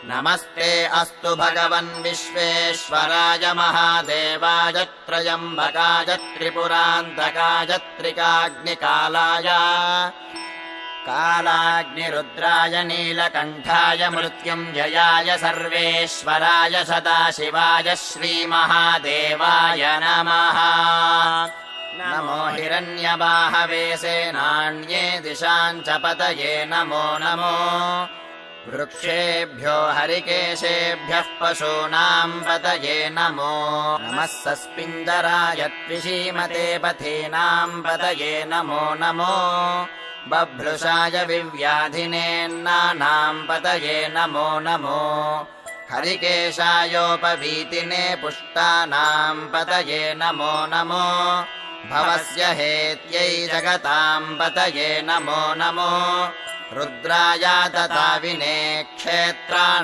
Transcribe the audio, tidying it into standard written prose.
नमस्ते अस्तु भगवन् विश्वेश्वराय महादेवाय त्रयम्बकाय त्रिपुरान्तकाय त्रिकाग्निकालाय कालाग्निरुद्राय नीलकण्ठाय मृत्युञ्जयाय सर्वेश्वराय सदाशिवाय श्रीमहादेवाय नमः। नमो हिरण्यबाहवे सेनान्ये दिशां च पतये नमो नमो वृक्षेभ्यो हरिकेशेभ्यः पशूनां पतये नमो नमः सस्पिन्दराय त्विषीमते पथीनां पतये नमो नमो बभ्रुषाय विव्याधिनेन्नानां पतये नमो नमो हरिकेशायोपवीतिने पुष्टानां पतये नमो नमो भवस्य हेत्यै जगतां पतये नमो नमो रुद्राय तथा विने क्षेत्राणि